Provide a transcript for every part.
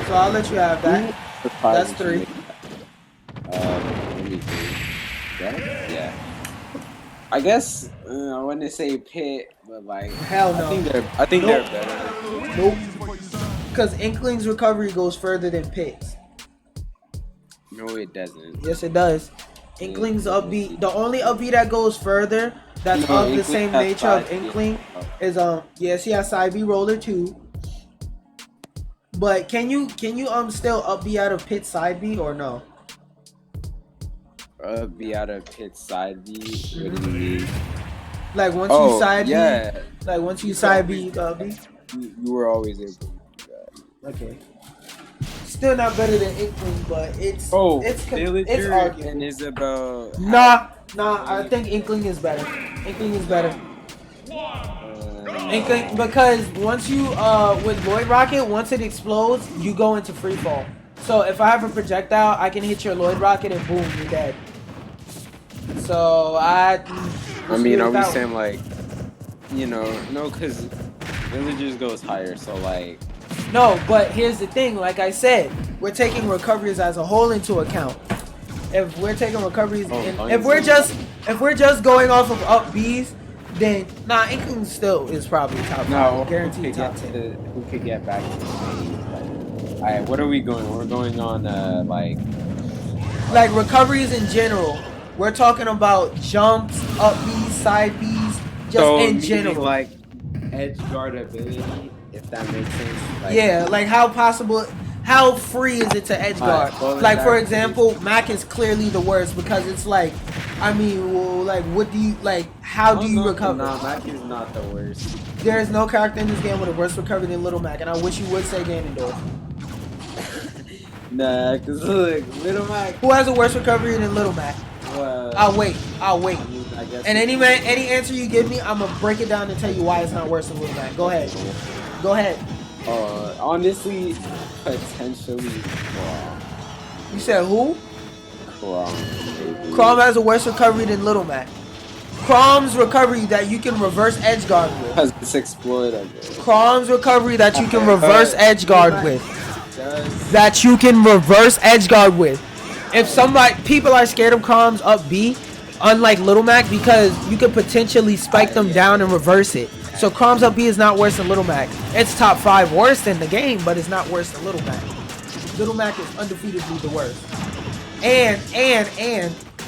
So I'll let you have that. That's 3. Let me think. Yeah. I guess I wouldn't say Pit, but like hell no. I think they're better. Nope. Because Inkling's recovery goes further than Pit's. No, it doesn't. Yes, it does. Inkling's upbeat. The only upbeat that goes further that's of the same nature of Inkling is yes, he has side B roller too. But can you still up B out of Pit side B or no? Be out of Pit side B. What do you mean? Like once you side B, like once you side B, B. You were always able to do that. Okay. Still not better than Inkling, but it's Villager arguable. and Isabel. Nah. I think Inkling is better. Inkling is better. Inkling, because once you with Lloyd Rocket, once it explodes, you go into free fall. So if I have a projectile, I can hit your Lloyd Rocket and boom, you're dead. So I mean, are we saying like, no, because Villagers goes higher, so like. No, but here's the thing. Like I said, we're taking recoveries as a whole into account. If we're taking recoveries, if we're just going off of up Bs, then Inkling still is probably top 5. Guaranteed top 10. Who could get back to the stage? Alright, what are we going? We're going on like recoveries in general. We're talking about jumps, up Bs, side Bs, just in general. Like edge guard ability, if that makes sense. Like, yeah, like how free is it to edge guard? Like for example, Mac is clearly the worst because it's like, I mean, well, like what do you like? How do you recover? No, Mac is not the worst. There is no character in this game with a worse recovery than Little Mac, and I wish you would say Ganondorf. Nah, cause look, Little Mac. Who has a worse recovery than Little Mac? I'll wait. I guess and any answer you give me, I'm gonna break it down and tell you why it's not worse than Little Mac. Go ahead. Honestly, potentially Crom. You said who? Crom. Crom has a worse recovery than Little Mac. Crom's recovery that you can reverse edge guard with. Because it's exploit, I guess. Crom's recovery that you can reverse edge guard with. That you can reverse edge guard with. If people are scared of Crom's up B, unlike Little Mac, because you could potentially spike them down and reverse it. So Crom's up B is not worse than Little Mac. It's top 5 worse than the game, but it's not worse than Little Mac. Little Mac is undefeatedly the worst. And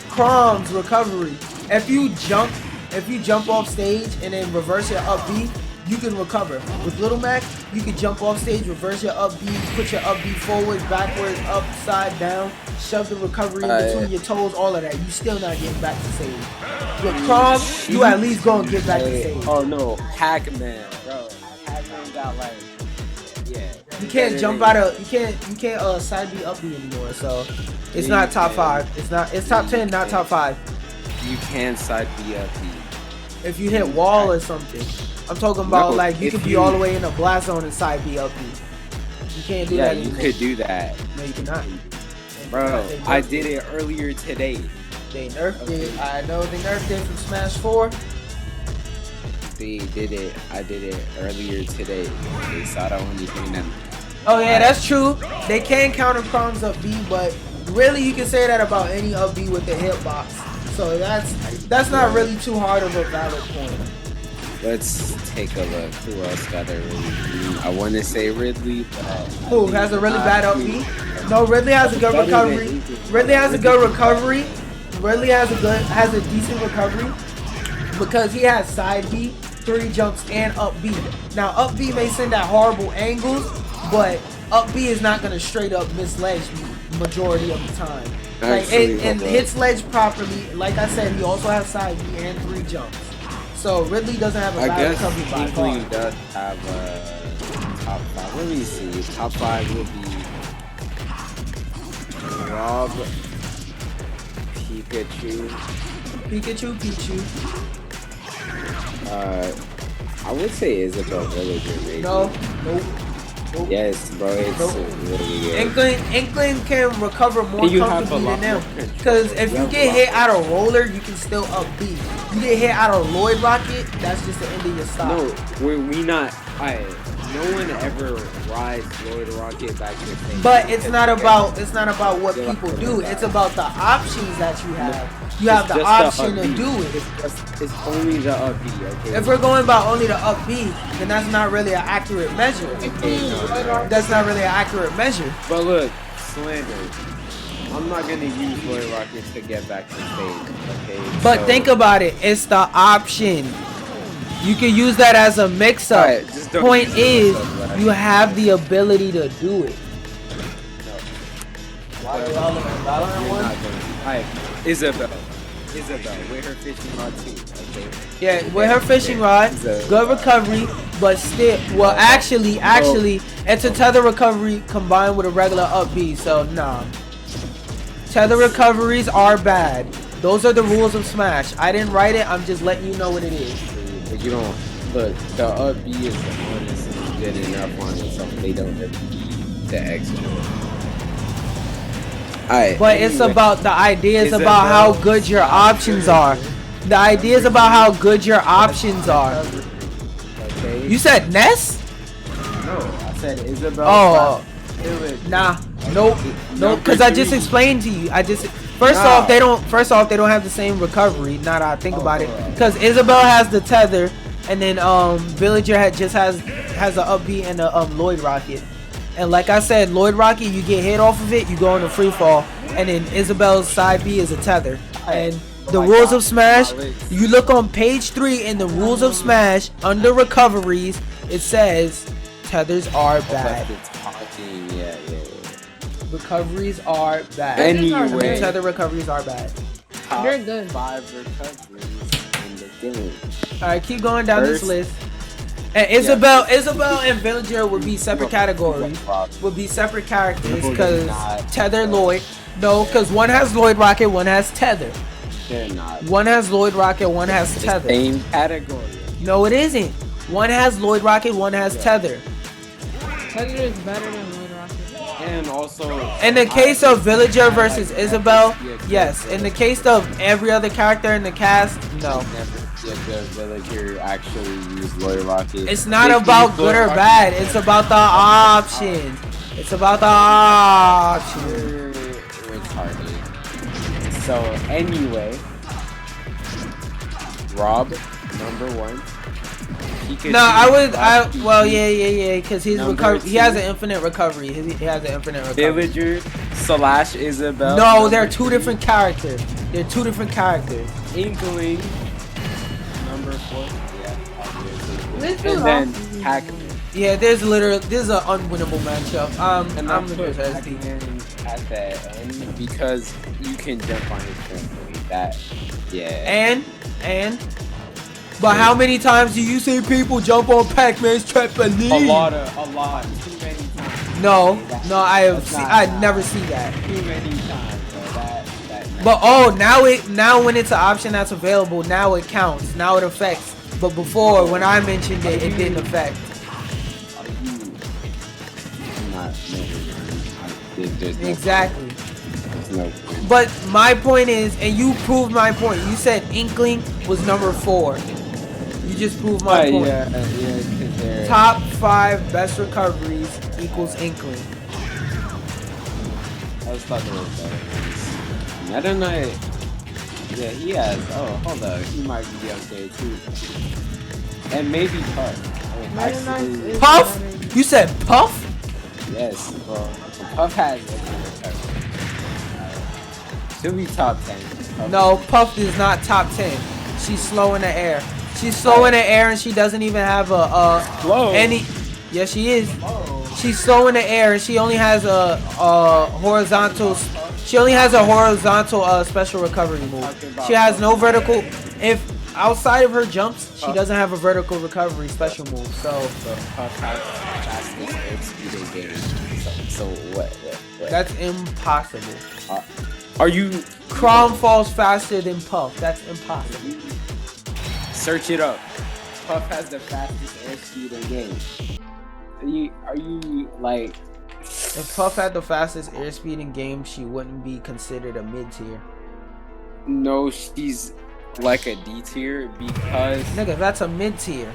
Crom's recovery. If you jump off stage and then reverse your up B, you can recover. With Little Mac, you can jump off stage, reverse your up B, put your up B forward, backwards, upside down, shove the recovery in between your toes, all of that. You still not getting back to stage. With Crom, you at least go and get back to stage. Oh no, Pac-Man, bro. Pac-Man got like, yeah. You can't jump out of, you can't side B up B anymore. So it's not top 5. It's top 10, not top 5. You can side B up B. If you hit wall or something. I'm talking about like you could be all the way in a blast zone and side B up B. You can't do that. Yeah, you could do that. No, you cannot. Bro, I did it earlier today. They nerfed it. I know they nerfed it from Smash 4. They did it. I did it earlier today. They saw the only thing that. Oh yeah, that's true. They can counter Crom's up B, but really you can say that about any up B with the hitbox. So that's not really too hard of a valid point. Let's take a look. Who else got a really? I want to say Ridley, but who has a really bad up B? No, Ridley has a good recovery. Ridley has a good recovery. Ridley has a decent recovery because he has side B, 3 jumps, and up B. Now up B may send at horrible angles, but up B is not gonna straight up miss ledge majority of the time. Like and hits ledge properly. Like I said, he also has side B and 3 jumps. So Ridley doesn't have a bad recovery by far. I guess does have top 5. Let me see. Top 5 would be Rob, Pichu. I would say Isabel Villager, maybe. Nope. Yes, bro, it's really good. Inkling can recover more comfortably than them. Because if you get hit out of roller, you can still up B. You get hit out of Lloyd Rocket, that's just the end of your stop. No, we not. no one ever rides Lloyd Rocket back to the stage. But it's not about what people do. It's about the options that you have. You have the option to do it. It's only the up B, okay? If we're going by only the up B, then that's not really an accurate measure. That's not really an accurate measure. But look, Slander, I'm not gonna use Lloyd Rocket to get back to stage, okay? But think about it. It's the option. You can use that as a mix-up. Right, just don't Point use is, mix-up, right? you have the ability to do it. Alright, Isabel, with her fishing rod too, okay? Yeah, with her fishing rod, good recovery, but still, well, actually, it's a tether recovery combined with a regular up B, so nah. Tether recoveries are bad. Those are the rules of Smash. I didn't write it, I'm just letting you know what it is. But you don't, look, the up B is the honest and good enough on it, so they don't need the extra. Alright, But it's about, the idea is about how good your options are. The idea is about how good your options are. Okay. You said Ness? No, I said Isabel. Oh, nah, nope, because I just explained to you. First off, they don't have the same recovery. Now that I think about it, because Isabel has the tether, and then Villager just has an up B and a Lloyd Rocket. And like I said, Lloyd Rocket, you get hit off of it, you go into free fall, and then Isabel's side B is a tether. And the rules of Smash, you look on page 3 in the rules of Smash under recoveries, it says tethers are bad. Yeah. Recoveries are bad. Anyway, tether recoveries are bad. You're good. 5 recoveries in the game. All right, keep going down this list. And Isabel and Villager would be separate categories. Would be separate characters because Tether, Lloyd. No, because one has Lloyd Rocket, one has Tether. They're not. One has Lloyd Rocket, one has Tether. Same category. No, it isn't. One has Lloyd Rocket, one has Tether. Tether is better than Lloyd Rocket. And also, In the case of Villager versus Isabel, yes. In the case of every other character in the cast, no. never get the Villager actually use Lloyd Rocket. It's not about good or bad. It's about the options. It's about the options. Retarded. So anyway, Rob, number 1. Well, yeah, because he's recovered. He has an infinite recovery. He has an infinite recovery. Villager / Isabel. No, they're two different characters. They're two different characters. Inkling, number 4. Yeah, obviously. And then Pac-Man. Yeah, there's an unwinnable matchup. And I'm put gonna go Pac-Man at the end because you can jump on his trampoline. That, yeah. But how many times do you see people jump on Pac-Man's trampoline? A lot. Too many times. No, I never see that. Too many times. So But now when it's an option that's available, now it counts. Now it affects. But before, when I mentioned it, it didn't affect. Exactly. No. But my point is, and you proved my point. You said Inkling was number 4. You just proved my point. Yeah, Top 5 best recoveries equals Inkling. I was talking about that. Meta Knight. Yeah, he has. Oh, hold up. He might be up there too. And maybe Puff. Puff? You said Puff? Yes, well, Puff has she'll be top 10. No, Puff is not top 10. She's slow in the air. She's slow in the air and she doesn't even have any. Yes, she is. She's slow in the air and she only has a horizontal. She only has a horizontal special recovery move. She has no vertical. If outside of her jumps, she doesn't have a vertical recovery special move. So Puff has fastest air speed in game. So what? That's impossible. Are you? Crom falls faster than Puff. That's impossible. Search it up. Puff has the fastest air speed in game. Are you like? If Puff had the fastest airspeed in game, she wouldn't be considered a mid tier. No, she's like a D tier because. Nigga, that's a mid tier.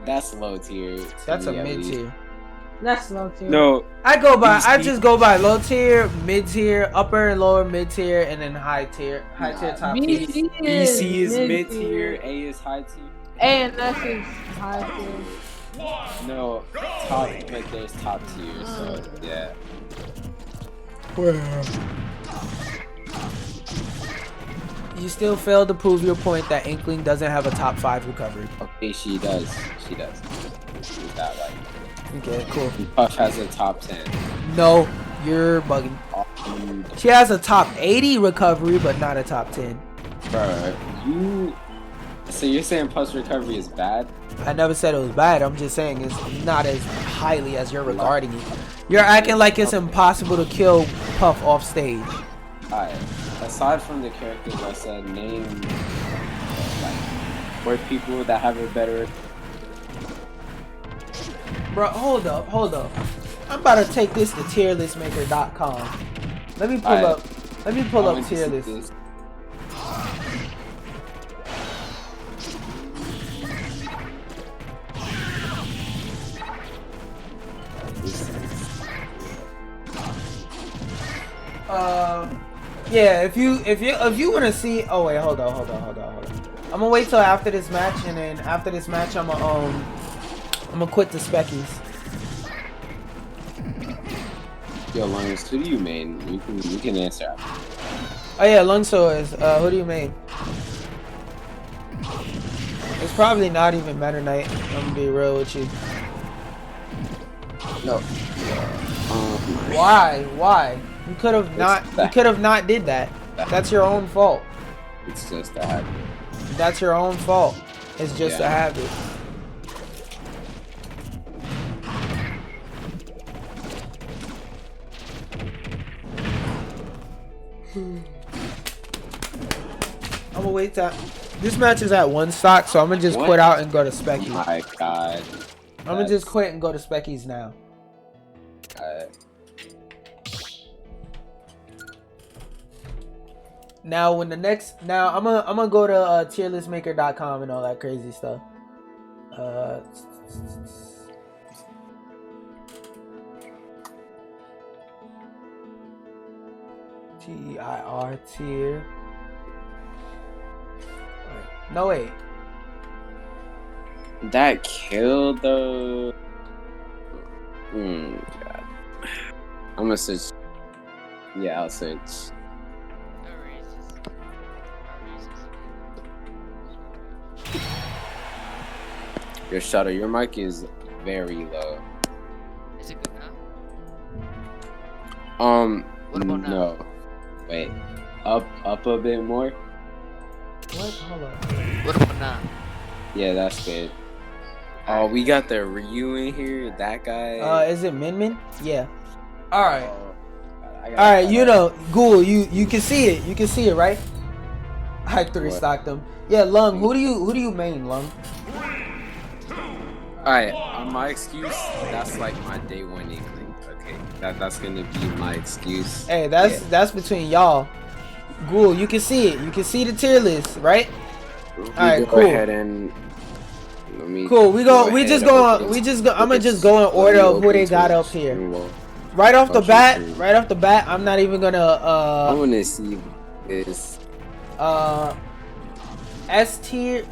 That's low tier. to That's a me, at mid least. tier. That's low tier. No, I These just go by low tier, mid tier, upper and lower mid tier, and then high tier, top tier. BC BC is mid mid tier, A is high tier. A and S is high tier. No, top, but there's top tier, so yeah. You still failed to prove your point that Inkling doesn't have a top 5 recovery. Okay, she does. She does. She's that like. Okay, cool. Puff has a top 10. No, you're bugging. Dude, She has a top 80 recovery, but not a top 10. bro, you. So you're saying Puff's recovery is bad? I never said it was bad. I'm just saying it's not as highly as you're regarding it. You're acting like it's impossible to kill Puff off stage. Alright. Aside from the characters I said, name like more people that have a better. Bro, hold up. I'm about to take this to tierlistmaker.com. Let me pull up tier list. Yeah, if you want to see, oh wait, hold on. I'm gonna wait till after this match, and then after this match, I'm gonna quit the speckies. Yo, Lungs, who do you main? You can answer. Oh yeah, Lungso is. Who do you main? It's probably not even Meta Knight. I'm gonna be real with you. No. Why? You could have not did that. That's your own fault. It's just a habit. That's your own fault. It's just a habit. I'm gonna wait till this match is at 1 stock, so I'm gonna just quit out and go to Speckies. Oh my god. I'm gonna just quit and go to Speckies now. Now I'm gonna go to tierlistmaker.com and all that crazy stuff. TIR tier. No wait. That kill though. God. I'm gonna search. Yeah, I'll search. Your shutter, your mic is very low. Is it good now? What about now? No. Wait. Up a bit more. What? Hold on. What about now? Yeah, that's good. Oh, we got the Ryu in here. That guy. Is it Min? Yeah. All right. All right. You know, Ghoul. You can see it. You can see it, right? I 3-stocked them. Yeah, Lung. Who do you main, Lung? Alright, my excuse, that's like my day 1 inkling. Okay, that's gonna be my excuse. Hey, that's between y'all. Ghoul, you can see it. You can see the tier list, right? Alright, cool. Go ahead and cool. I'm gonna just go in order of who they got up here. Right off the bat, I'm not even gonna I wanna see this. S tier.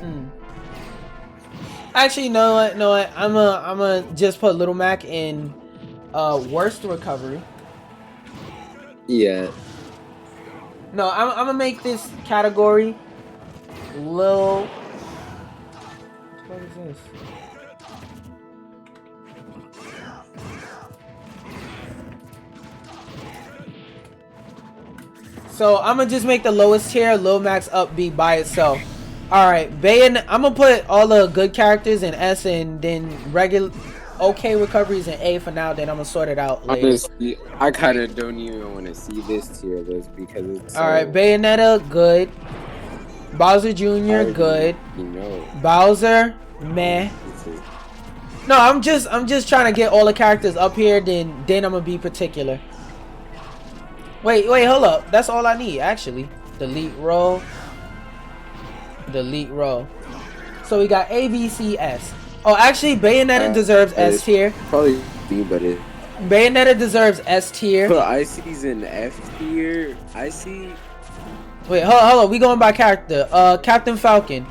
Actually, know what? I'm gonna just put Little Mac in worst recovery. Yeah. No, I'm gonna make this category Lil. What is this? So I'm gonna just make the lowest tier Lil Mac's up B by itself. Alright, Bayon, I'm gonna put all the good characters in S and then regular okay recoveries in A for now, then I'm gonna sort it out later. Honestly, I kinda don't even wanna see this tier list because it's alright, Bayonetta, good. Bowser Jr., good. You know. Bowser, meh. No, I'm just trying to get all the characters up here, then I'm gonna be particular. Wait, hold up. That's all I need, actually. Delete row. So we got A, B, C, S. Oh, actually, Bayonetta deserves S tier. Probably B, but it. Bayonetta deserves S tier. Put Icy's in F tier. Icy. Wait, hold on. We going by character. Captain Falcon.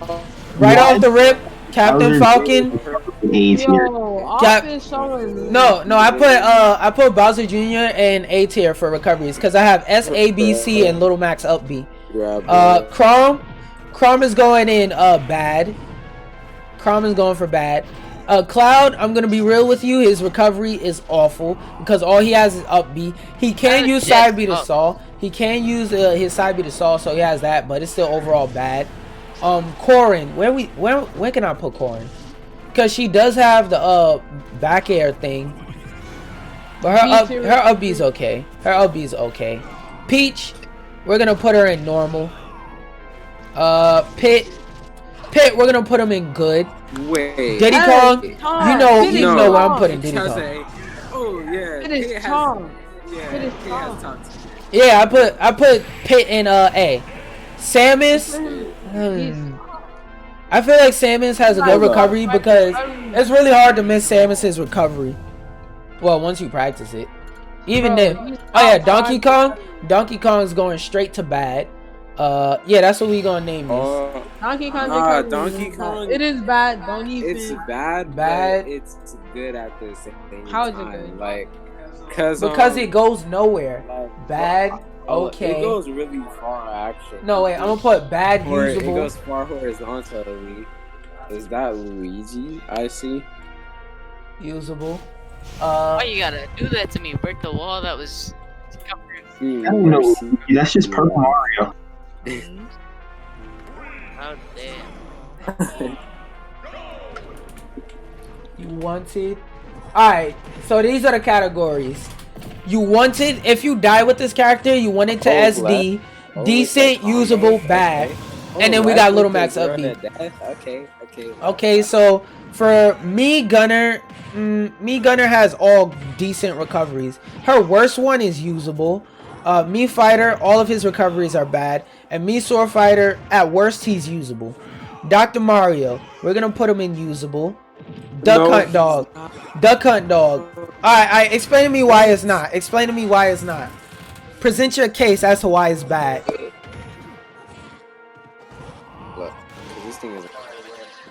Right off the rip, Captain Falcon. Yo, Office showing. No, I put Bowser Jr. in A tier for recoveries because I have S, A, B, C, and Little Max up B. Chrome is going in bad. Chrome is going for bad. Cloud, I'm gonna be real with you. His recovery is awful because all he has is up B. He can use side B to saw. He can use his side B to saw, so he has that, but it's still overall bad. Corin, where can I put Corin? Because she does have the back air thing, but her up B's okay. Her up B's okay. Peach, we're gonna put her in normal. Pit, we're gonna put him in good. Wait. Diddy Kong, you know where I'm putting Diddy Kong. Oh yeah. It is Tom. Yeah, It is Tom. Yeah, I put Pit in A. Samus, I feel like Samus has a good recovery because it's really hard to miss Samus's recovery. Well, once you practice it. Even then. Oh yeah, Donkey Kong's going straight to bad. Yeah, that's what we gonna name this. Donkey Kong. Donkey Kong. It is bad. Don't even. It's bad. But it's good at the same time. How is it good? Like, because it goes nowhere. Like, bad. Okay. It goes really far, actually. No, wait. I'm gonna put bad usable. It goes far horizontally. Is that Luigi? I see. Usable. Why you gotta do that to me? Break the wall? That was. I don't know. That's just Purple Mario. How damn. You wanted. Alright, so these are the categories. You wanted, if you die with this character, you want it to SD, decent, usable, bad. And then we got Little Max up B. Okay, so for me, Gunner has all decent recoveries. Her worst one is usable. Me Fighter, all of his recoveries are bad. And me Sword Fighter, at worst, he's usable. Dr. Mario, we're gonna put him in usable. Duck Hunt Dog. Alright, explain to me why it's not. Explain to me why it's not. Present your case as to why it's bad. Look, this thing is.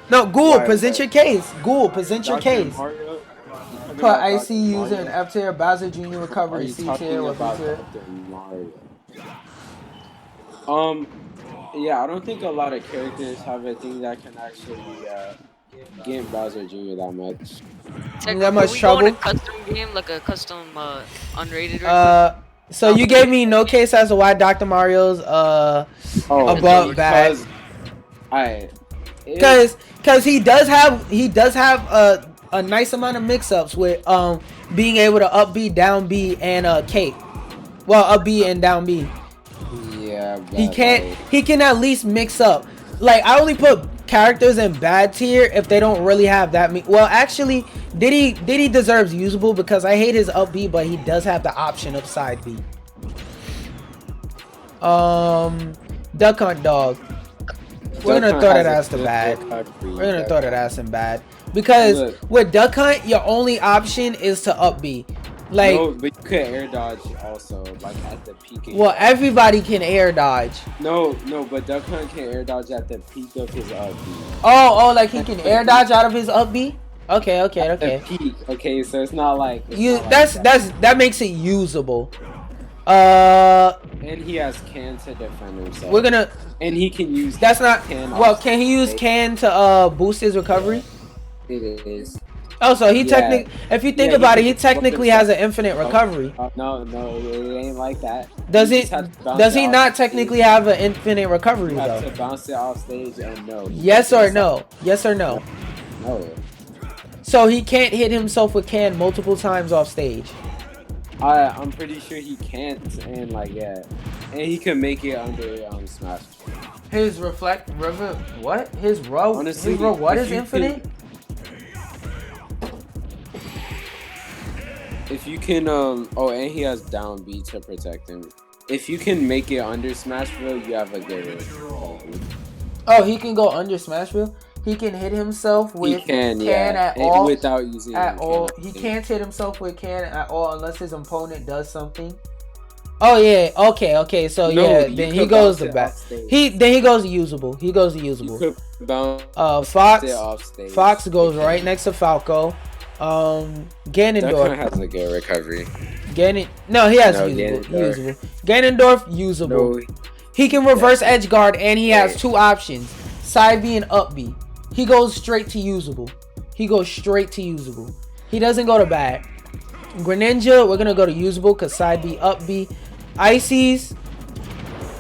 No, Ghoul, present your case. Ghoul, present your case. Put IC user in F tier, Bowser Jr. recovery C tier or B tier. Yeah, I don't think a lot of characters have a thing that can actually get Bowser Jr. that much. That much trouble. A custom game, like a custom unrated. So you gave me no case as to why Dr. Mario's above bad. Because he does have a nice amount of mix-ups with being able to up B, down B, and cape. Well, up B and down B. Yeah. He can at least mix up. Like, I only put characters in bad tier if they don't really have that. Well, actually, Diddy deserves usable because I hate his up B, but he does have the option of side B. Duck Hunt Dog. We're gonna throw that ass to bad. We're gonna throw that ass in bad because with Duck Hunt, your only option is to up B. Like, no, but you could air dodge also, like at the peak. Well, everybody can air dodge. No, but Duck Hunt can air dodge at the peak of his up B. Oh, like he can air dodge out of his up B? Okay. At the peak. Okay, so it's not like that makes it usable. And he has can to defend himself. And he can use. That's not. Well, can he use can to boost his recovery? It is. Oh, so he technically, if you think about it, he technically has an infinite recovery. No, it ain't like that. Does he not technically have an infinite recovery though? You have to bounce it off stage and no. Yes or no? Yes or no? No. So he can't hit himself with can multiple times off stage. I'm pretty sure he can't, and and he can make it under Smash. His what? His row? Honestly, his row what is infinite? If you can, and he has down B to protect him. If you can make it under Smashville, you have a good one. Oh, he can go under Smashville? He can hit himself with He can, at all. without using At all. He can. can't hit himself with can at all unless his opponent does something. Oh yeah, okay. So No, yeah, you then he could goes bounce to it back. off stage. He goes to usable. He goes to You usable. could bounce Fox. it off stage. Fox goes right next to Falco. That Ganondorf. kind of has a good recovery. No, he has No, usable. Ganondorf usable. No, He can reverse edge guard and he has Wait. two options: side B and up B. He goes straight to usable. He doesn't go to bad. Greninja, we're gonna go to usable because side B, up B. Ices,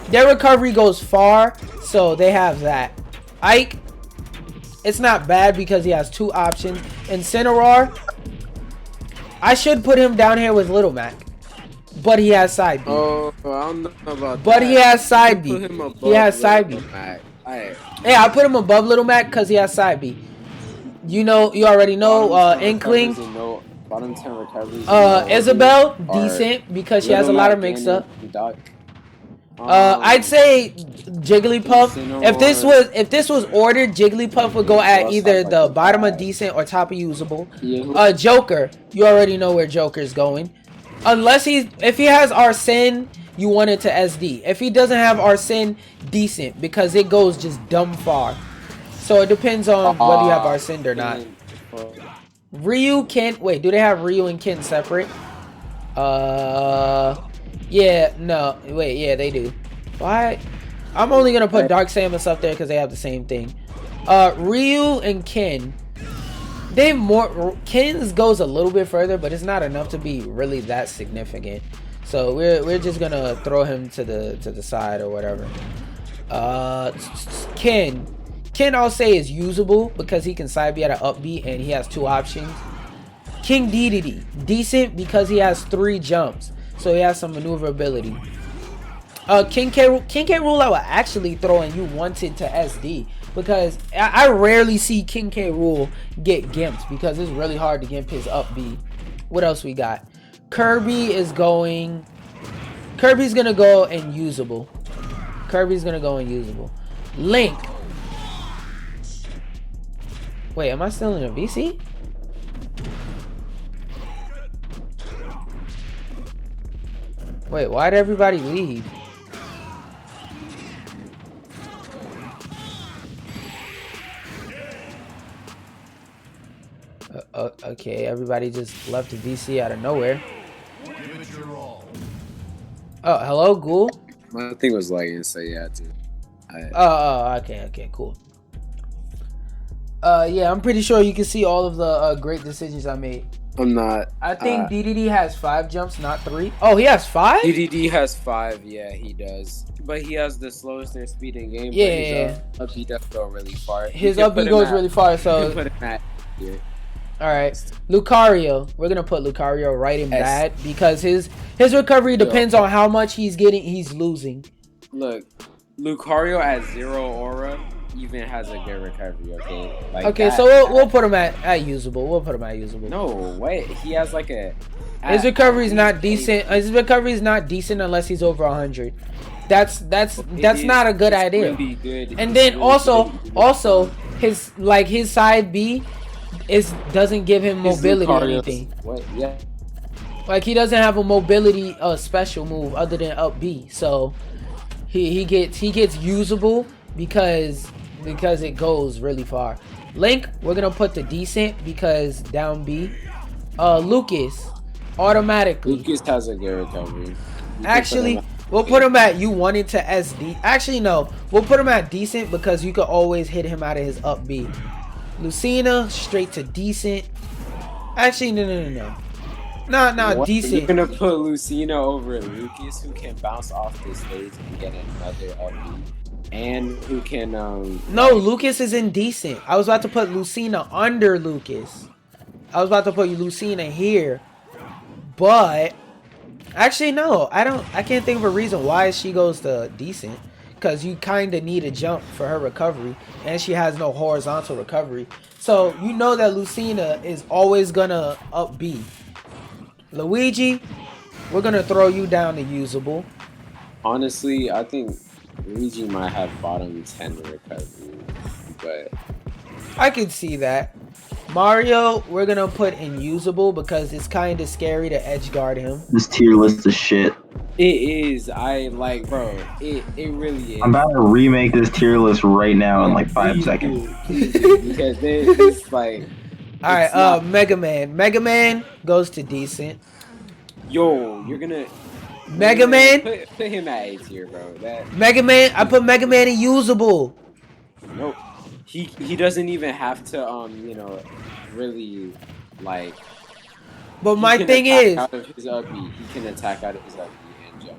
their recovery goes far, so they have that. Ike, it's not bad because he has two options. Incineroar, I should put him down here with Little Mac, but he has side B. Oh, I don't know about But that. he has side B. Put him above He has side B. Little Mac. Alright. Yeah, I put him above Little Mac because he has side B. You know, you already know. Inkling, Bottom 10 recoveries. Isabel, decent because she has a lot of mix-up. I'd say Jigglypuff. If this was ordered, Jigglypuff would go at either the bottom of decent or top of usable. Joker, you already know where Joker's going. Unless if he has Arsene, you want it to SD. If he doesn't have Arsene, decent because it goes just dumb far. So it depends on whether you have Arsene or not. Ryu, Ken, wait, do they have Ryu and Ken separate? Yeah, no, wait, yeah, they do. Why? I'm only gonna put Dark Samus up there because they have the same thing. Ryu and Ken, Ken's goes a little bit further, but it's not enough to be really that significant. So we're just gonna throw him to the side or whatever. Ken, I'll say is usable because he can side B at an up B and he has two options. King Dedede, decent because he has 3 jumps, so he has some maneuverability. King K. Rool I would actually throw and you wanted to SD because I rarely see King K. Rool get gimped because it's really hard to gimp his up B. What else we got? Kirby's gonna go and usable. Link. Wait, am I still in a VC? Wait, why did everybody leave? Okay, everybody just left the VC out of nowhere. Oh, hello, Ghoul? My thing was lagging, so yeah, dude. Okay, cool. Yeah, I'm pretty sure you can see all of the great decisions I made. I'm not. I think DDD has 5 jumps, not 3. Oh, he has 5? DDD has 5, yeah, he does. But he has the slowest airspeed in game. Yeah. But his up B does go really far. His up B goes really far, You so... can put him at here. Alright. Lucario. We're gonna put Lucario right in bad because his recovery depends on how much he's losing. Look, Lucario at 0 aura even has a good recovery, okay? Like okay, so we'll put him at usable. No, wait. He has like a... His recovery is not decent. His recovery is not decent unless he's over 100. That's not a good idea. Really good. And then also his side B doesn't give him mobility or anything. What? Yeah. Like he doesn't have a mobility special move other than up B. So he gets usable because it goes really far. Link, we're gonna put the decent because down B. Lucas, automatically. Lucas has a good recovery. Actually, we'll put him at you wanted to SD. Actually, no, we'll put him at decent because you could always hit him out of his up B. Lucina straight to decent. Actually, no. Nah, decent. You're gonna put Lucina over Lucas, who can bounce off the stage and get another up B, and who can No, Lucas is indecent. I was about to put Lucina under Lucas. I was about to put Lucina here, but actually no, I can't think of a reason why she goes to decent. Because you kind of need a jump for her recovery, and she has no horizontal recovery. So you know that Lucina is always gonna up B. Luigi, we're gonna throw you down to usable. Honestly, I think Luigi might have bottom 10 recovery, but I could see that. Mario, we're gonna put in usable because it's kind of scary to edge guard him. This tier list is shit. It is. I like, bro. It really is. I'm about to remake this tier list right now in like 5 Please seconds. do, please do, because it's like. All right, it's not- Mega Man. Mega Man goes to decent. Yo, you're gonna. Mega Man. Put him at A tier, bro. That. Mega Man. I put Mega Man in usable. Nope. He doesn't even have to you know, really like. But he my can thing attack is, out of his up B. He can attack out of his up B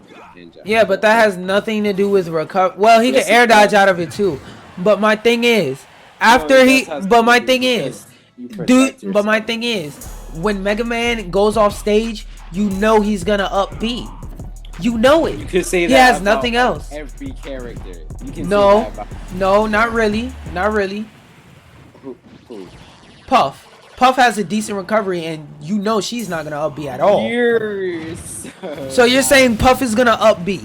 and jump. yeah, but that has nothing to do with recover. Well, he Yes, can air it does. dodge out of it too. But my thing is, after No, it he, does have but to my do thing because is, you dude. protect But my yourself. thing is, when Mega Man goes off stage, you know he's gonna up B. You know it. You could say He that has about nothing else. every character. You can No, say that about no, not really, not really. who? Puff. Puff has a decent recovery, and you know she's not gonna up B at all. So you're saying Puff is gonna up B.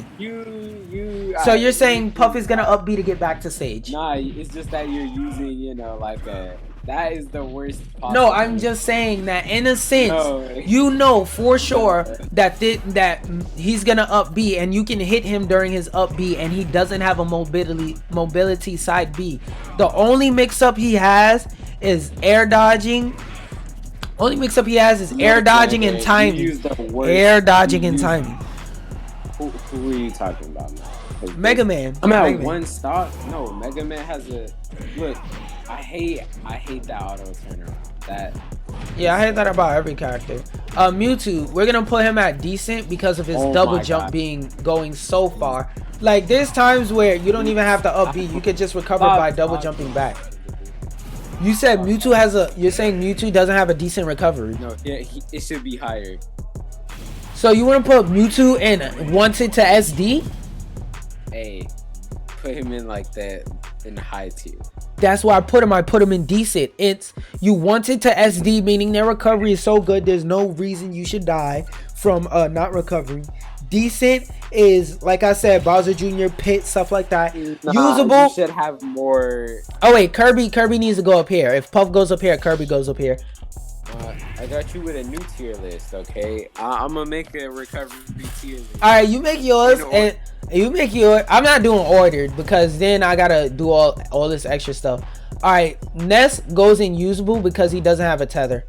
So you're saying Puff is gonna up B to get back to stage. Nah, it's just that you're using, you know, like a. That is the worst possible. No, I'm just saying that in a sense, No. you know for sure that that he's gonna up B, and you can hit him during his up B, and he doesn't have a mobility side B. The only mix-up he has is air dodging. Only mix-up he has is air dodging and timing. Air dodging and timing. Who are you talking about now? Mega Man. I'm at Mega Man. one stock. No, Mega Man has a look. I hate that auto turnaround. That. Yeah, I hate that about every character. Mewtwo, we're gonna put him at decent because of his Oh double my jump God. being going so far. Like there's times where you don't even have to up B, you could just recover by double jumping back. You said Mewtwo has a. You're saying Mewtwo doesn't have a decent recovery. No, yeah, it should be higher. So you want to put Mewtwo and wanted to SD? A, put him in like that in the high tier. That's why I put him in decent. It's you wanted to SD, meaning their recovery is so good there's no reason you should die from not recovering. Decent is like I said, Bowser Jr., Pit, stuff like that. Nah, Usable. You should have more. Oh wait, Kirby needs to go up here. If Puff goes up here, Kirby goes up here. I got you with a new tier list, okay? I'm gonna make a recovery tier list. All right, you make yours and you make yours. I'm not doing ordered because then I gotta do all this extra stuff. All right, Ness goes in usable because he doesn't have a tether.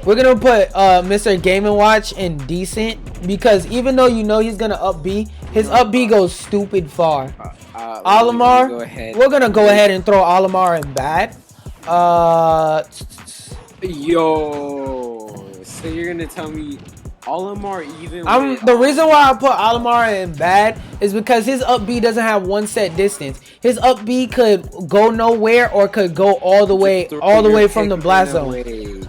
We're gonna put Mr. Game & Watch in decent because even though you know he's gonna up B, his up B goes stupid far. Olimar, we're gonna go ahead and throw Olimar in bad. Yo, so you're gonna tell me Olimar even? The reason why I put Olimar in bad is because his up B doesn't have one set distance. His up B could go nowhere or could go all the way from the blast zone.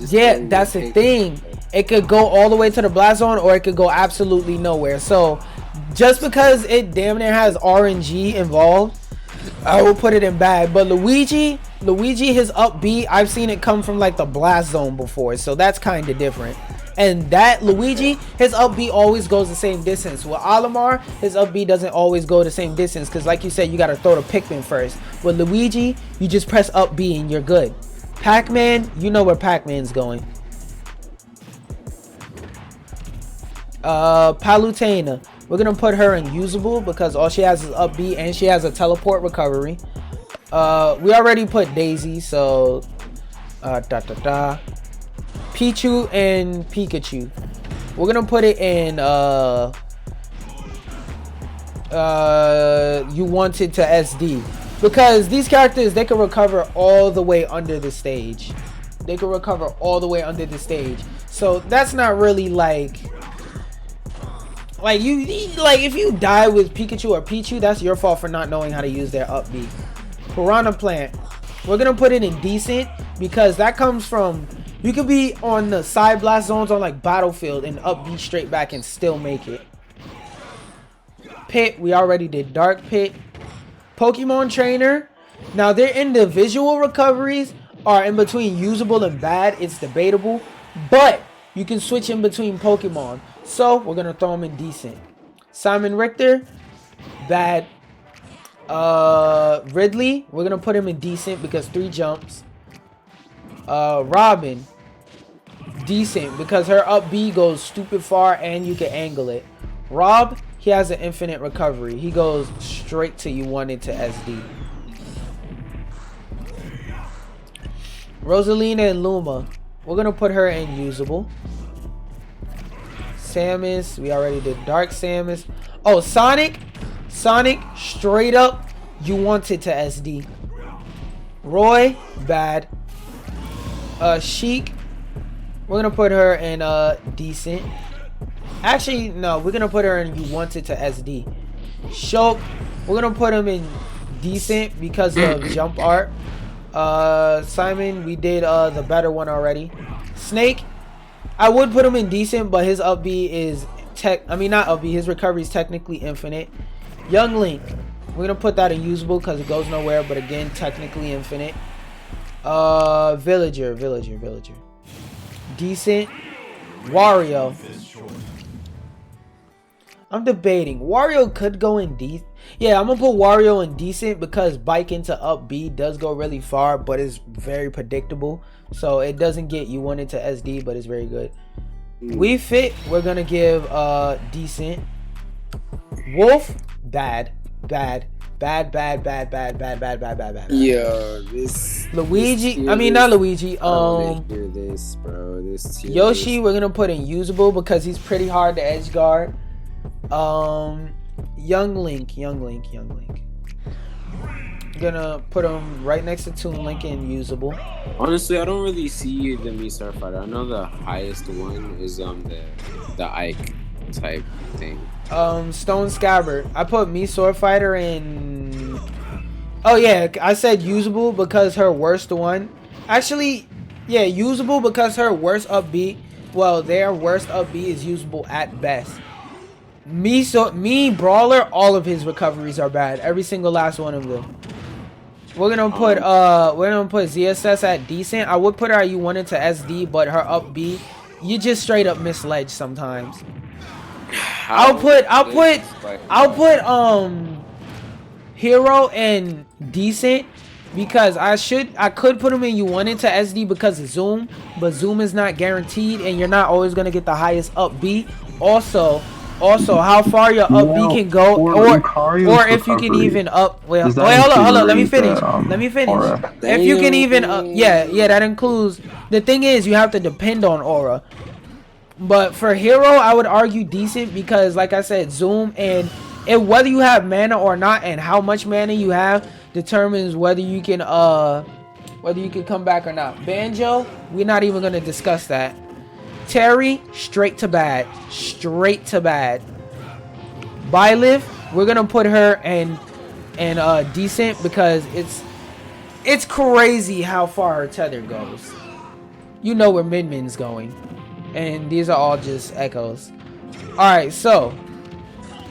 Yeah, that's the thing. It could go all the way to the blast zone or it could go absolutely nowhere. So just because it damn near has RNG involved, I will put it in bad. But Luigi, his up B, I've seen it come from like the blast zone before, so that's kind of different. And that Luigi, his up B always goes the same distance. With Olimar, his up B doesn't always go the same distance because like you said, you got to throw the Pikmin first. With Luigi, you just press up B and you're good. Pac-Man, you know where Pac-Man's going. Palutena, we're gonna put her in usable because all she has is up B and she has a teleport recovery. We already put Daisy, so Pichu and Pikachu, we're gonna put it in you wanted to SD because these characters, they can recover all the way under the stage. So that's not really like if you die with Pikachu or Pichu, that's your fault for not knowing how to use their up B. Piranha Plant, we're gonna put it in decent because that comes from, you could be on the side blast zones on like Battlefield and up B straight back and still make it. Pit, we already did Dark Pit. Pokemon Trainer, now their individual recoveries are in between usable and bad. It's debatable, but you can switch in between Pokemon. So we're gonna throw him in decent. Simon Richter, bad. Ridley, we're gonna put him in decent because 3 jumps. Robin, decent because her up B goes stupid far and you can angle it. Rob, he has an infinite recovery. He goes straight to you want it to SD. Rosalina and Luma, we're gonna put her in usable. Samus, we already did Dark Samus. Oh, Sonic, straight up, you want it to SD. Roy, bad. Sheik, we're gonna put her in decent. Actually, no, we're gonna put her in you want it to SD. Shulk, we're gonna put him in decent because of jump art. Simon, we did the better one already. Snake, I would put him in decent, but his up B is not up B, his recovery is technically infinite. Young Link, we're gonna put that in usable because it goes nowhere, but again, technically infinite. Villager. Decent. Wario. I'm debating. Wario could go in decent. Yeah, I'm gonna put Wario in decent because bike into up B does go really far, but it's very predictable. So it doesn't get you wanted to SD, but it's very good. We Fit, we're gonna give decent. Wolf, bad. Yo, this Luigi, not Luigi. This, bro. This Yoshi, we're gonna put in usable because he's pretty hard to edge guard. Young Link. Gonna put him right next to Toon Link in usable. Honestly, I don't really see the Mii Starfighter. I know the highest one is the Ike type thing. Stone Scabbard. I put Mii Swordfighter in. Oh yeah, I said usable because her worst one. Actually, yeah, usable because her worst up B. Well, their worst up B is usable at best. Mii Brawler, all of his recoveries are bad. Every single last one of them. We're gonna put ZSS at decent. I would put her at you wanted to SD, but her up B, you just straight up misledge sometimes. I'll put Hero in decent because I could put him in you wanted to SD because of Zoom, but Zoom is not guaranteed and you're not always gonna get the highest up B. Also, how far your up B can go, or if you can even up. Wait, hold up. Let me finish. If you can even yeah, that includes. The thing is, you have to depend on aura. But for Hero, I would argue decent because, like I said, Zoom and whether you have mana or not, and how much mana you have determines whether you can come back or not. Banjo, we're not even gonna discuss that. Terry, straight to bad. Byliv, we're gonna put her in decent because it's crazy how far her tether goes. You know where Min-Min's going. And these are all just echoes. Alright, so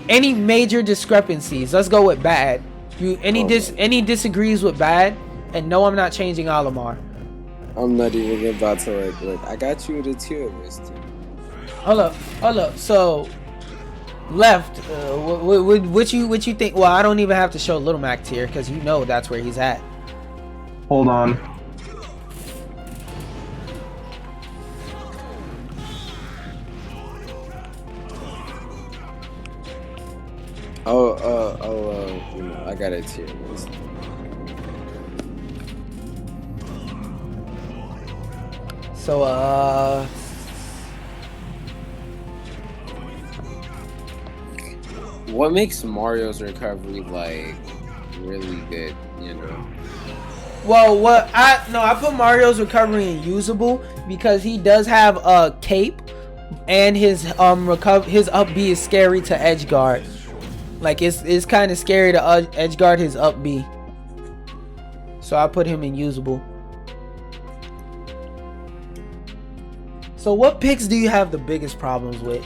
any major discrepancies? Let's go with bad. Any disagrees with bad? And no, I'm not changing Olimar. I'm not even about to look. I got you the tier list. Hold up. So left, what you think? Well, I don't even have to show Little Mac tier because you know that's where he's at. Hold on. I got a tier list. So what makes Mario's recovery like really good, you know? Well, I put Mario's recovery in usable because he does have a cape and his up B is scary to edge guard. Like it's kind of scary to edge guard his up B. So I put him in usable. So what picks do you have the biggest problems with?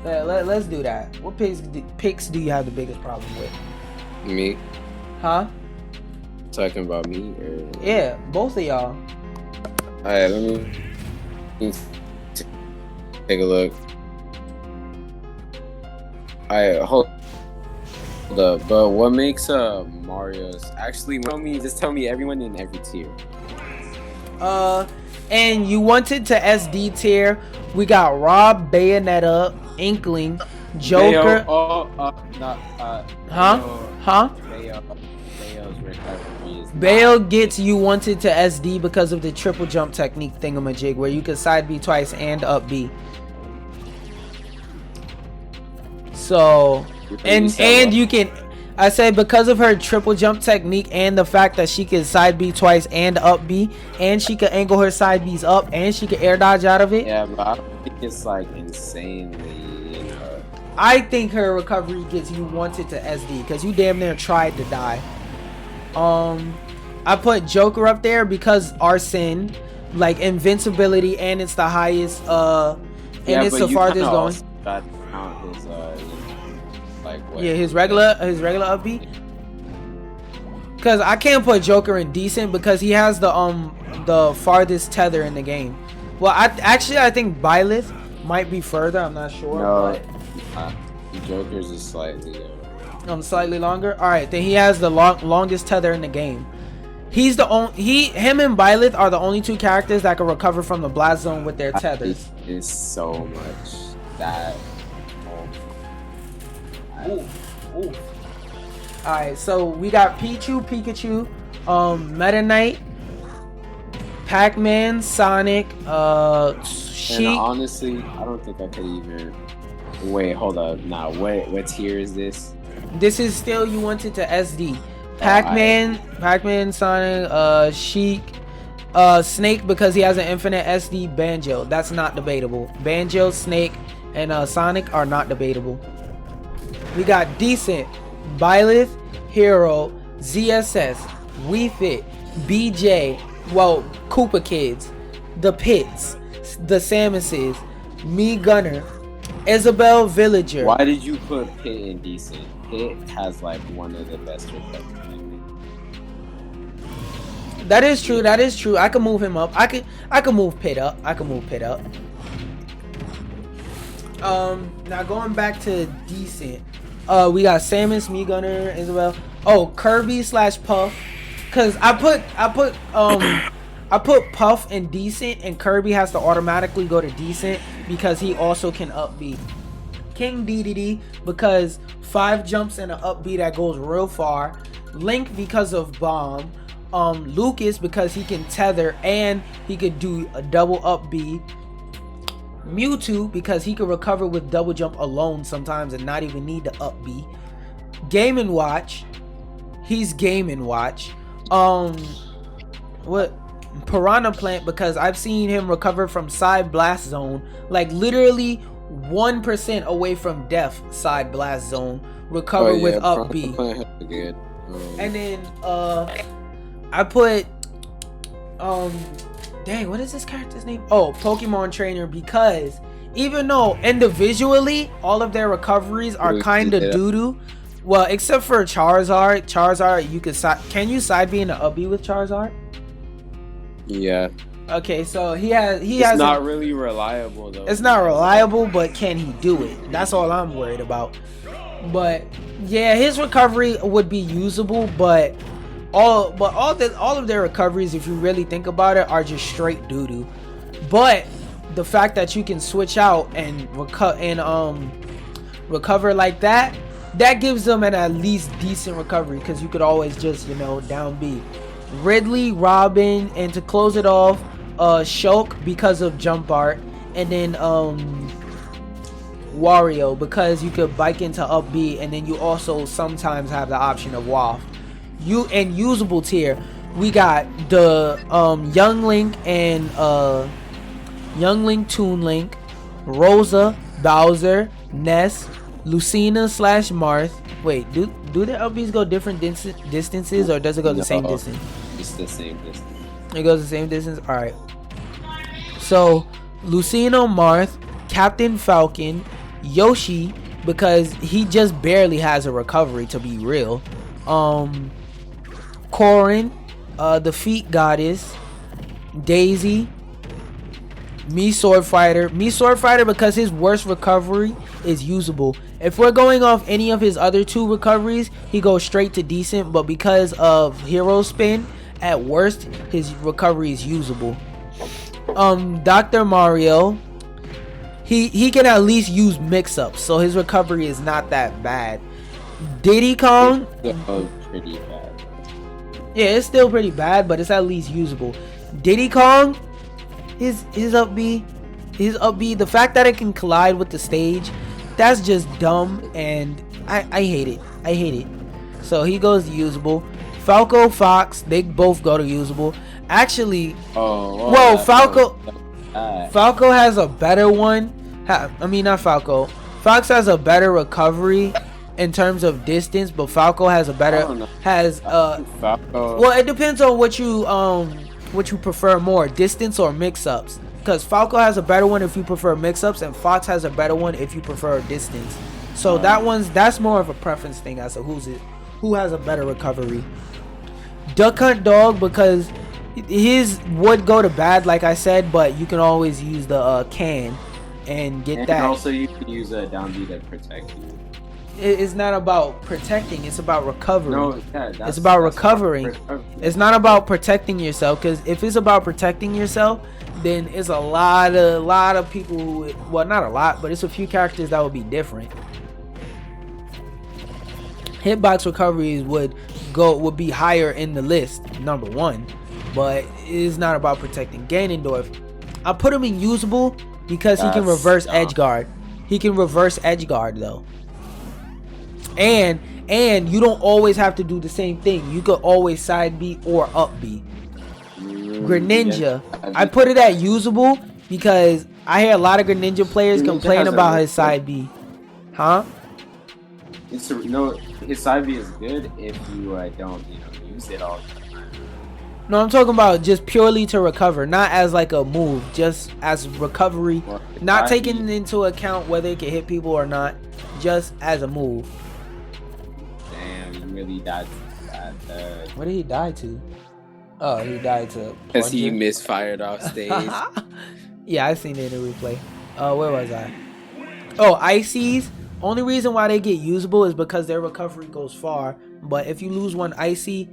Let's do that. What picks do you have the biggest problem with? Me. Huh? Talking about me or? Yeah, both of y'all. Alright, let me take a look. Alright, hold But what makes Mario's actually just tell me everyone in every tier. And you wanted to SD tier. We got Rob, Bayonetta, Inkling, Joker. Bayo's recovery is Bayo gets you wanted to SD because of the triple jump technique thingamajig where you can side B twice and up B. So and you can, I said because of her triple jump technique and the fact that she can side B twice and up B, and she can angle her side B's up, and she can air dodge out of it. Yeah, but I don't think it's like insanely, you know. I think her recovery gets you wanted to SD because you damn near tried to die. I put Joker up there because Arsene, like invincibility, and it's the highest and it's the farthest going. His regular up B. Cause I can't put Joker in decent because he has the farthest tether in the game. Well, I think Byleth might be further. I'm not sure. No, Joker's is slightly slightly longer. All right, then he has the longest tether in the game. He's the him and Byleth are the only two characters that can recover from the blast zone with their tethers. It's so much that. Ooh. Alright, so we got Pichu, Pikachu, Meta Knight, Pac-Man, Sonic, And honestly, I don't think I could even. Wait, hold up. Nah, what tier is this? This is still you wanted to SD. Pac-Man, Sonic, Sheik, Snake because he has an infinite SD. Banjo, that's not debatable. Banjo, Snake, and Sonic are not debatable. We got decent, Byleth, Hero, ZSS, Wii Fit, BJ, well, Koopa Kids, the Pits, the Samuses, Me Gunner, Isabel Villager. Why did you put Pit in decent? Pit has like one of the best recoveries. That is true. I can move him up. I can move Pit up. Now going back to decent. We got Samus, Me Gunner, Isabel. Oh, Kirby / Puff. Cause I put Puff in decent, and Kirby has to automatically go to decent because he also can up B. King DDD because 5 jumps and an up B that goes real far. Link because of bomb. Lucas because he can tether and he could do a double up B. Mewtwo because he can recover with double jump alone sometimes and not even need the up B. Game & Watch. He's Game & Watch. What? Piranha Plant because I've seen him recover from side blast zone, like literally 1% away from death side blast zone, recover with up B. Good. And then I put dang, what is this character's name? Oh, Pokemon Trainer because even though individually all of their recoveries are kind of doo-doo, well, except for Charizard, you can you side B in the up B with Charizard? Yeah. Okay, so he it's has not really reliable though. It's not reliable, but can he do it? That's all I'm worried about. But yeah, his recovery would be usable, but all of their recoveries, if you really think about it, are just straight doo-doo. But the fact that you can switch out and recover like that gives them an at least decent recovery because you could always just, down B. Ridley, Robin, and to close it off, Shulk because of jump art, and then Wario because you could bike into up B, and then you also sometimes have the option of Waff. Usable tier, we got the Young Link and Toon Link, Rosa, Bowser, Ness, Lucina / Marth. Wait, do the LBs go different distances or does it go the same distance? It's the same distance. It goes the same distance? Alright. So, Lucina, Marth, Captain Falcon, Yoshi, because he just barely has a recovery to be real. Corrin, the Feet Goddess, Daisy, Me Sword Fighter because his worst recovery is usable. If we're going off any of his other 2 recoveries, he goes straight to decent, but because of Hero Spin, at worst his recovery is usable. Dr. Mario, he can at least use mix-ups, so his recovery is not that bad. Diddy Kong, pretty bad. yeah, it's still pretty bad, but it's at least usable. Diddy Kong, his up B, the fact that it can collide with the stage, that's just dumb, and I hate it. So he goes to usable. Falco, Fox, they both go to usable. Actually, whoa, Falco has a better one. I mean, not Falco. Fox has a better recovery in terms of distance, but Falco has a better Falco. well, it depends on what you prefer more, distance or mix-ups. Because Falco has a better one if you prefer mix-ups, and Fox has a better one if you prefer distance. So that's more of a preference thing as to who has a better recovery. Duck Hunt Dog, because his would go to bad, like I said, but you can always use the can and get that. And also you can use a down B to protect you. It's not about protecting, it's about recovery. No, yeah, it's about recovering. It's not about protecting yourself, because if it's about protecting yourself, then it's a lot of people who, well, not a lot, but it's a few characters that would be different. Hitbox recoveries would be higher in the list, number 1, but it's not about protecting. Ganondorf, I put him in usable because he can reverse edge guard. He can reverse edge guard though. And you don't always have to do the same thing. You could always side B or up B. Greninja, I put it at usable because I hear a lot of Greninja players complain about his side B. Huh? His side B is good if you don't use it all the time. No, I'm talking about just purely to recover, not as like a move, just as recovery, not taking into account whether it can hit people or not, just as a move. Damn, you really died to that. What did he die to? Oh, he died to because he misfired off stage. Yeah, I seen it in the replay. Where was I? Oh, Ices. Only reason why they get usable is because their recovery goes far. But if you lose one Icy,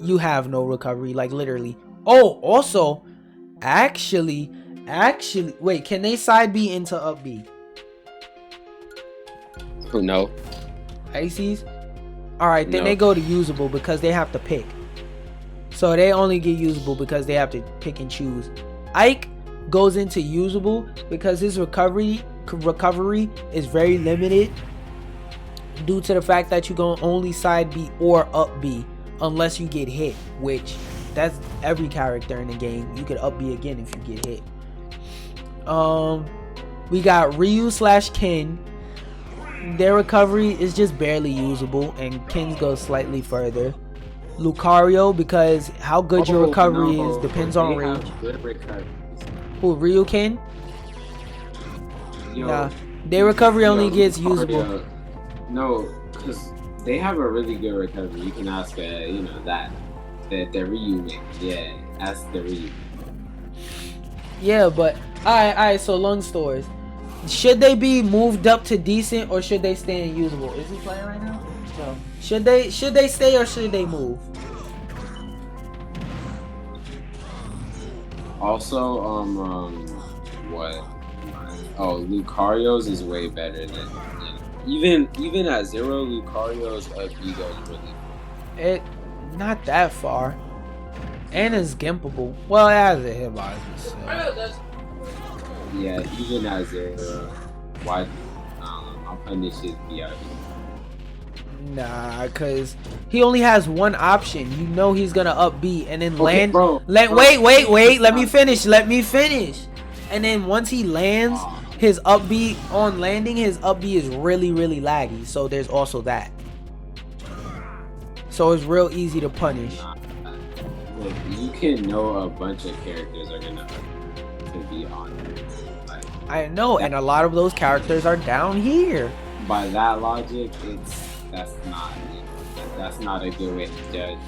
you have no recovery, like literally. Oh, also, actually, wait, can they side B into up B? No. Ices? Alright, then No. they go to usable because they have to pick. So they only get usable because they have to pick and choose. Ike goes into usable because his recovery is very limited due to the fact that you can only side B or up B unless you get hit, which that's every character in the game. You could up B again if you get hit. We got Ryu/Ken. Their recovery is just barely usable, and Ken's goes slightly further. Lucario, because how good your recovery is depends on range. Who, Ryu Ken? Nah, their recovery only gets usable. No, because they have a really good recovery. You can ask, the Ryu man. Yeah, ask the Ryu. Yeah, but alright. So long stores. Should they be moved up to decent or should they stay in usable? Is he playing right now? No. Should they stay or should they move? Also, what? Oh, Lucario's is way better than even at 0. Lucario's up B goes really. Not that far, and it's gimpable. Well, it has a hitbox. So. Yeah, even at 0. Why? I'll punish his B out. Nah, cause he only has one option. You know he's gonna up B and then land. Wait. Let me finish. And then once he lands, his up B on landing, his up B is really laggy. So there's also that. So it's real easy to punish. Look, you can know a bunch of characters are gonna be on there. Like, I know, and a lot of those characters are down here. By that logic, that's not a good way to judge.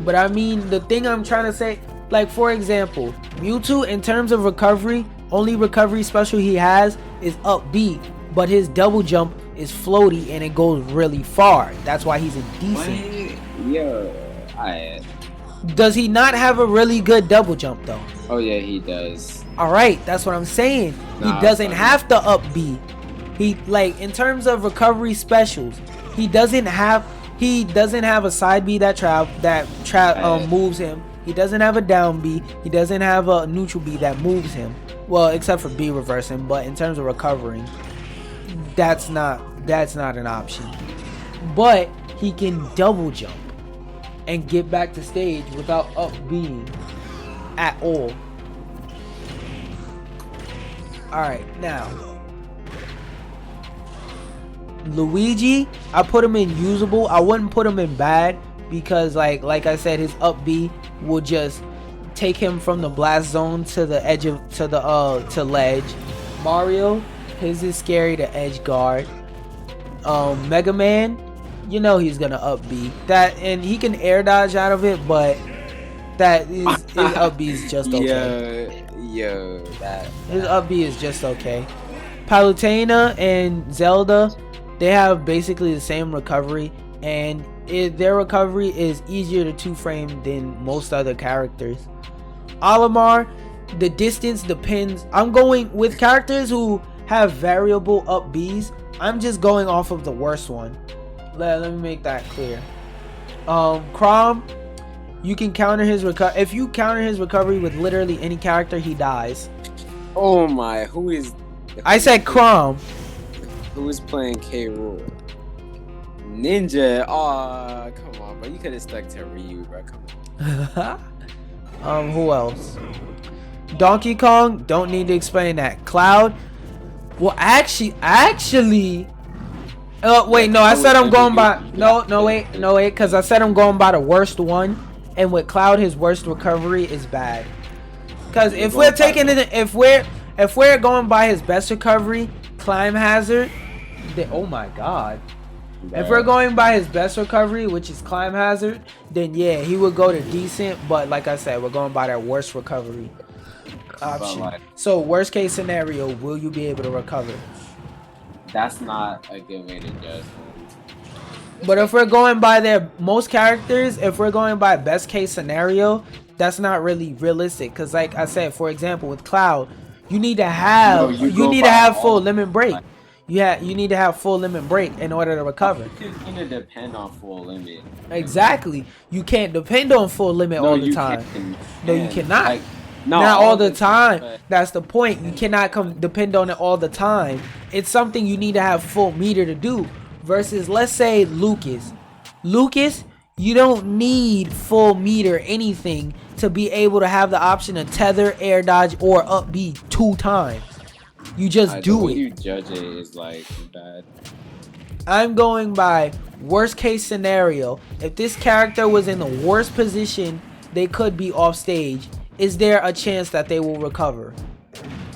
But I mean, the thing I'm trying to say, like for example, Mewtwo in terms of recovery Only recovery special he has is up B, but his double jump is floaty and it goes really far. That's why he's indecent. Yo, alright. Does he not have a really good double jump though? Oh yeah, he does. Alright, that's what I'm saying. Nah, He doesn't have to up B. He, like, in terms of recovery specials, he doesn't have a side B that moves him. He doesn't have a down B. He doesn't have a neutral B that moves him. Well, except for B reversing, but in terms of recovering, that's not an option. But he can double jump and get back to stage without up being at all. Alright, now Luigi, I put him in usable. I wouldn't put him in bad because like I said, his up B will just take him from the blast zone to the edge of to ledge. Mario, his is scary to edge guard. Mega Man, you know he's gonna up B that, and he can air dodge out of it, but that is his up B is just okay. His up B is just okay. Palutena and Zelda, they have basically the same recovery, and their recovery is easier to 2-frame than most other characters. Olimar, the distance depends. I'm going with characters who have variable up Bs. I'm just going off of the worst one. Let me make that clear. Chrom, you can counter his recovery. If you counter his recovery with literally any character, he dies. Oh my, I said Chrom. Who is playing K. Rool? Ninja. Oh, come on, bro. You could have stuck to Ryu, bro. Come on. Who else? Donkey Kong, don't need to explain that. Cloud, well, actually, wait, no, I said I'm going by, no, wait, because I said I'm going by the worst one, and with Cloud, his worst recovery is bad. Because if we're taking it, if we're going by his best recovery, Climb Hazard, then, oh my god. If we're going by his best recovery, which is Climb Hazard, then yeah, he would go to decent, but like I said, we're going by that worst recovery option. So worst case scenario, will you be able to recover? That's not a good way to judge. But if we're going by their most characters, if we're going by best case scenario, that's not really realistic. Because like I said, for example, with Cloud, you need to have full limit break. You need to have full limit break in order to recover. You can depend on full limit. Exactly. You can't depend on full limit all the time. No, you cannot. Like, not all the time. That's the point. You cannot depend on it all the time. It's something you need to have full meter to do. Versus, let's say Lucas, you don't need full meter anything to be able to have the option to tether, air dodge, or up B 2 times. You just do it. You judge it is like bad. I'm going by worst case scenario. If this character was in the worst position they could be off stage, is there a chance that they will recover?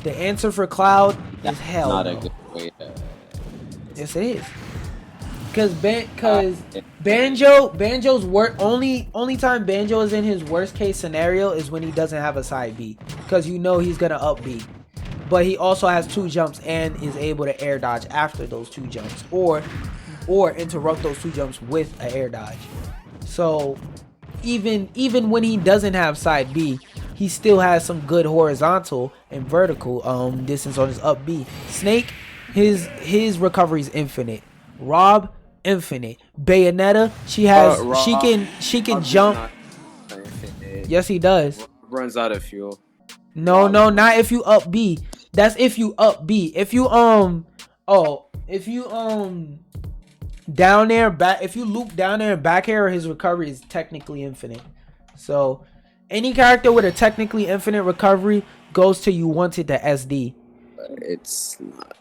The answer for Cloud is hell no. Not a good way to... Yes, it is. Because Banjo's only time Banjo is in his worst case scenario is when he doesn't have a side B, because you know he's gonna up B. But he also has 2 jumps and is able to air dodge after those 2 jumps, or interrupt those 2 jumps with an air dodge. So even when he doesn't have side B, he still has some good horizontal and vertical distance on his up B. Snake, his recovery is infinite. Rob, infinite. Bayonetta, she can jump. Yes, he does. Runs out of fuel. No, not if you up B. That's if you up B. If you down there back, if you loop down there and back air, his recovery is technically infinite. So any character with a technically infinite recovery goes to you wanted to SD. It's not.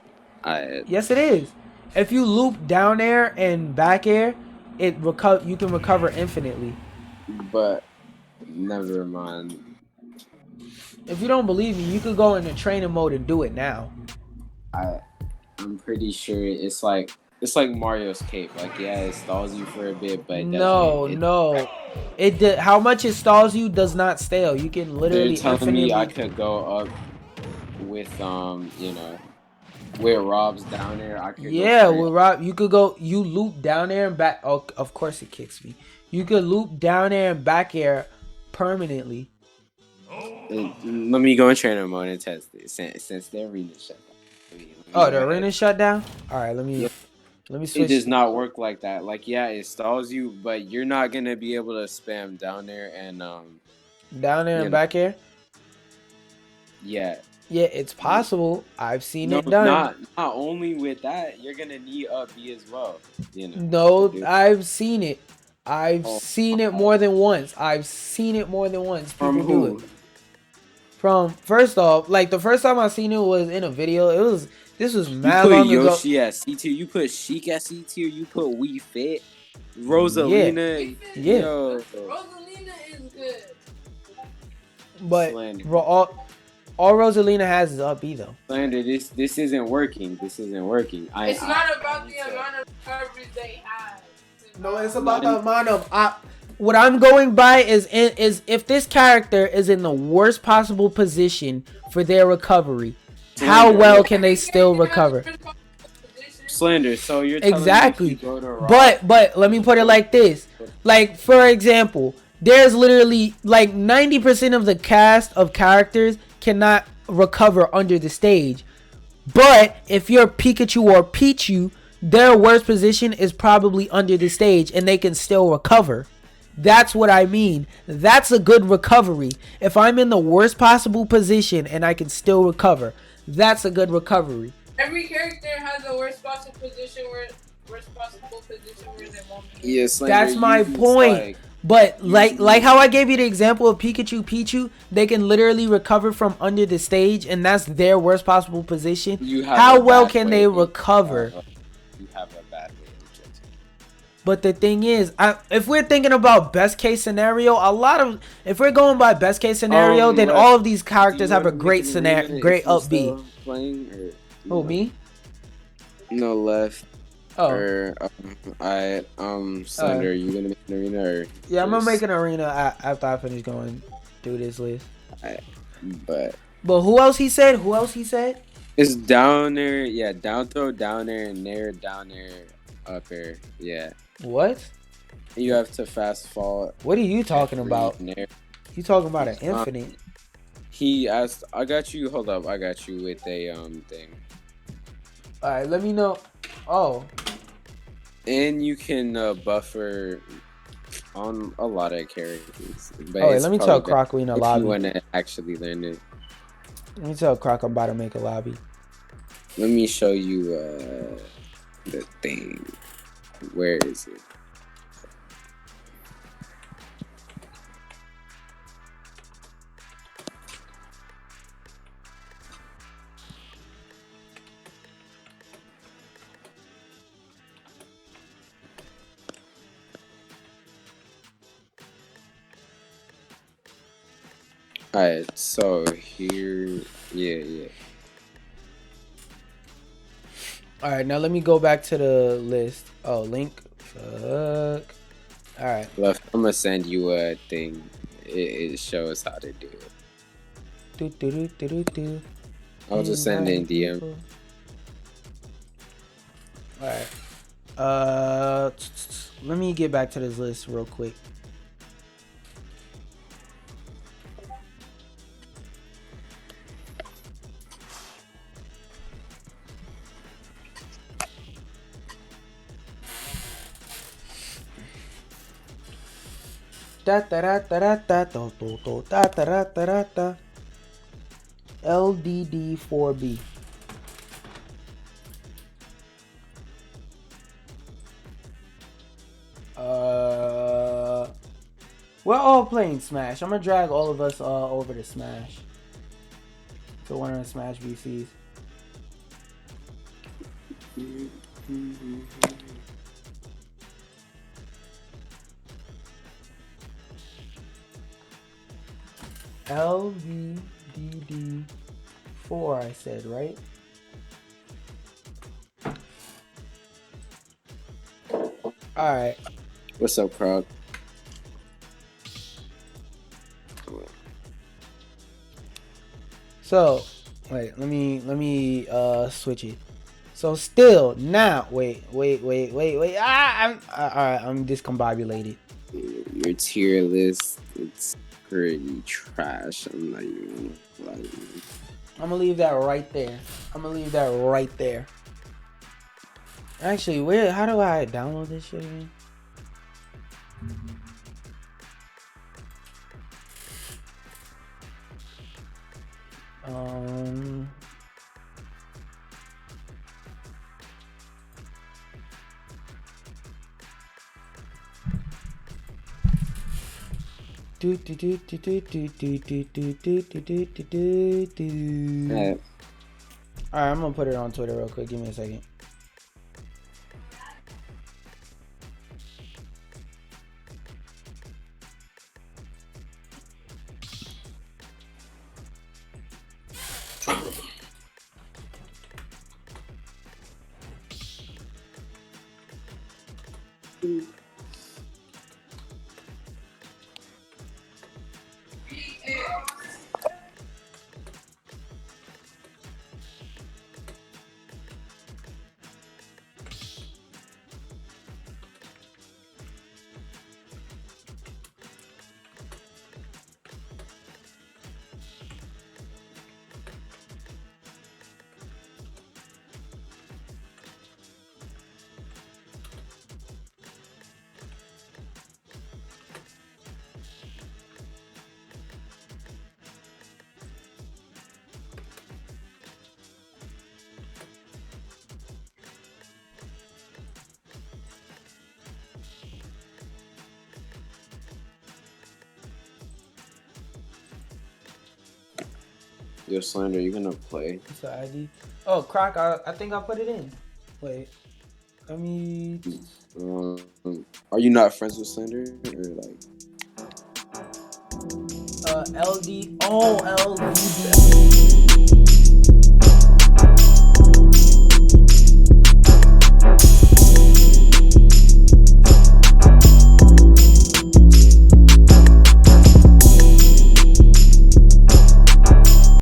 Yes, it is. If you loop down air and back air, you can recover infinitely. But never mind. If you don't believe me, you could go into training mode and do it now. I'm pretty sure it's like Mario's cape. Like, yeah, it stalls you for a bit, but no. How much it stalls you does not stale. You can literally. They're telling me I could go up you know, with Rob's down there, I could Yeah, go with Rob, you could go. You loop down there and back. Oh, of course it kicks me. You could loop down there and back air permanently. Let me go in trainer mode and test it since the arena shut down. Oh, the arena shut down. All right, let me switch. It does not work like that. Like, yeah, it stalls you, but you're not gonna be able to spam down there and down there and back air. Yeah. Yeah, it's possible. I've seen No, it done. not only with that, you're gonna need up B as well. You know. No, I've seen it. I've seen it more than once. I've seen it more than once. People From who? do it. From first off, like the first time I seen it was in a video. This was mad long You ago. put Yoshi at C tier. You put Sheik at C tier. You put We Fit, Rosalina. Yeah. Yo. Rosalina is good. But Slander. all Rosalina has is up B though. Slander, this isn't working. This isn't working. It's not about the amount of recoveries they have. No, it's about the amount of what I'm going by is if this character is in the worst possible position for their recovery, how well can they still recover? Slander. So you're telling Exactly. me if you go to Rock, But let me put it like this. Like, for example, there's literally like 90% of the cast of characters cannot recover under the stage. But if you're Pikachu or Pichu, their worst position is probably under the stage and they can still recover. That's what I mean. That's a good recovery. If I'm in the worst possible position and I can still recover, that's a good recovery. Every character has a worst possible position where they won't be. yeah, Slander, That's my point. But like how I gave you the example of Pikachu, Pichu, they can literally recover from under the stage, and that's their worst possible position. How well can they recover? You have a bad way of judging. But the thing is, if we're thinking about best case scenario, if we're going by best case scenario, then all of these characters have a great scenario, great up B. Oh, me? No, left. Oh. Or Slander, you gonna make an arena or Yeah, I'm gonna make an arena after I finish going through this list. But who else he said? Who else he said? it's down there, yeah, down throw, down there, and there, down there, up there, yeah. What? You have to fast fall. What are you talking about? Nair. You talking about an infinite? He asked, I got you, hold up, I got you with a thing. Alright, let me know. Oh. And you can buffer on a lot of characters. But Oh, wait, let me tell Croc we in a lobby. You want to actually learn it. Let me tell Croc I'm about to make a lobby. Let me show you the thing. Where is it? Alright, so here, yeah. Alright, now let me go back to the list. Oh, link. Fuck. Alright. Left, I'm gonna send you a thing. It shows how to do it. I'll just send it in DM. Alright. Let me get back to this list real quick. LDD4B. We're all playing Smash. I'm gonna drag all of us over to Smash. So one of the Smash VCs. LVDD4, I said, right? Alright. What's up, Croc? So, Wait, let me switch it. So still now, wait. I'm alright. I'm discombobulated. Your tier list, it's pretty trash. I'm not even gonna lie to you. I'm gonna leave that right there. Actually, how do I download this shit again? Alright. Alright, I'm gonna put it on Twitter real quick. Give me a second. Yo, Slander, you gonna play? What's the ID? Oh, Croc, I think I put it in. Wait. Let me... Are you not friends with Slander? Or like... LD... Oh, LDD.